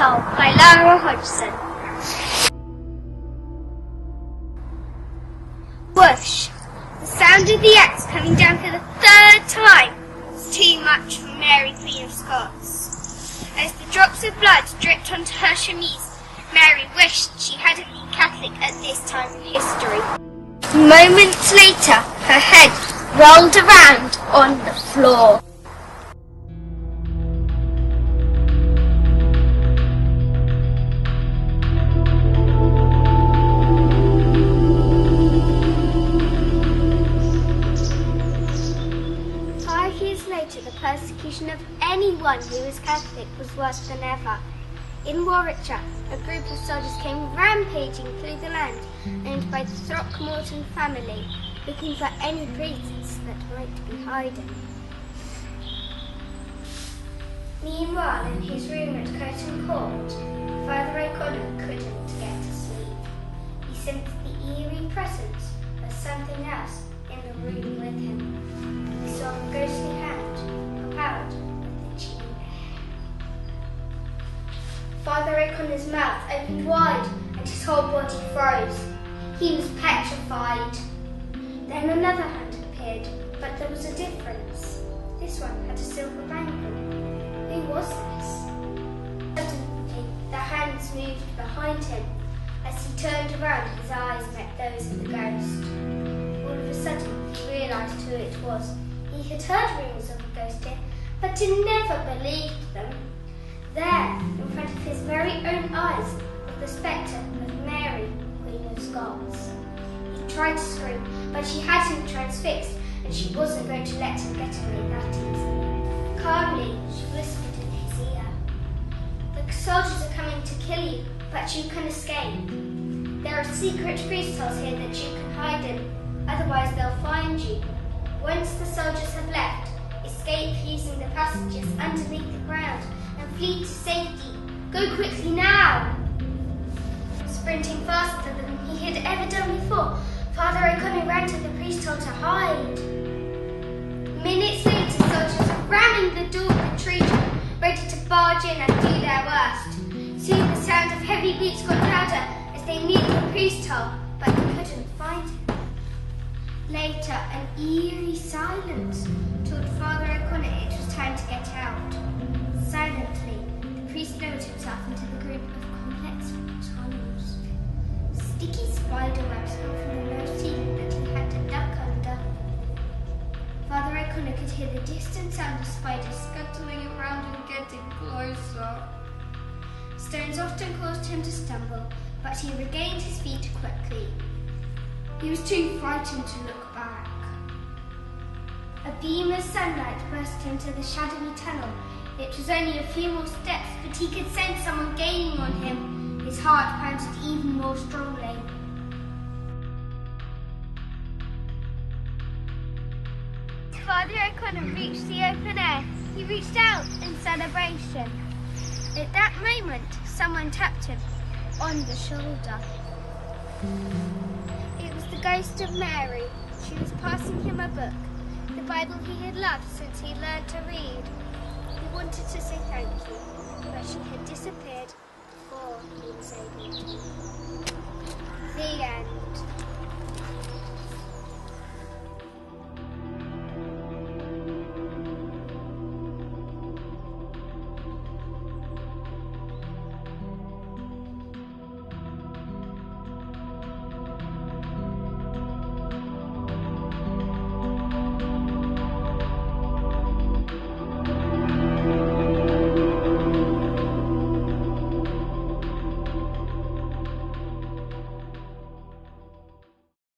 Told by Laura Hodgson. Whoosh! The sound of the axe coming down for the third time was too much for Mary, Queen of Scots. As the drops of blood dripped onto her chemise, Mary wished she hadn't been Catholic at this time in history. Moments later, her head rolled around on the floor. The persecution of anyone who was Catholic was worse than ever. In Warwickshire, a group of soldiers came rampaging through the land owned by the Throckmorton family, looking for any priests that might be hiding. Meanwhile, in his room at Curtain Court, Father O'Connor couldn't get to sleep. He sensed the eerie presence of something else in the room with him. He saw a ghostly hand out of the chimney. Father O'Connor's mouth opened wide and his whole body froze. He was petrified. Then another hand appeared, but there was a difference. This one had a silver bangle. Who was this? Suddenly, the hands moved behind him. As he turned around, his eyes met those of the ghost. All of a sudden, he realised who it was. He had heard rumours of a ghost here, but had never believed them. There, in front of his very own eyes, was the spectre of Mary, Queen of Scots. He tried to scream, but she had him transfixed, and she wasn't going to let him get away that easily. Calmly, she whispered in his ear, "The soldiers are coming to kill you, but you can escape. There are secret priest holes here that you can hide in, otherwise they'll find you. Once the soldiers have left, escape using the passages underneath the ground and flee to safety. Go quickly now!" Sprinting faster than he had ever done before, Father O'Connor ran to the priest hole to hide. Minutes later, soldiers were ramming the door of the tree, ready to barge in and do their worst. Soon the sound of heavy boots got louder as they neared the priest hole, but they couldn't find him. Later, an eerie silence told Father O'Connor it was time to get out. Silently, the priest lowered himself into the group of complex tunnels. Sticky spider webs hung from the low ceiling that he had to duck under. Father O'Connor could hear the distant sound of spiders scuttling around and getting closer. Stones often caused him to stumble, but he regained his feet quickly. He was too frightened to look back. A beam of sunlight burst into the shadowy tunnel. It was only a few more steps, but he could sense someone gaining on him. His heart pounded even more strongly. Father O'Connor reached the open air. He reached out in celebration. At that moment, someone tapped him on the shoulder. It was the ghost of Mary. She was passing him a book, the Bible he had loved since he learned to read. He wanted to say thank you, but she had disappeared before he was able to. The end.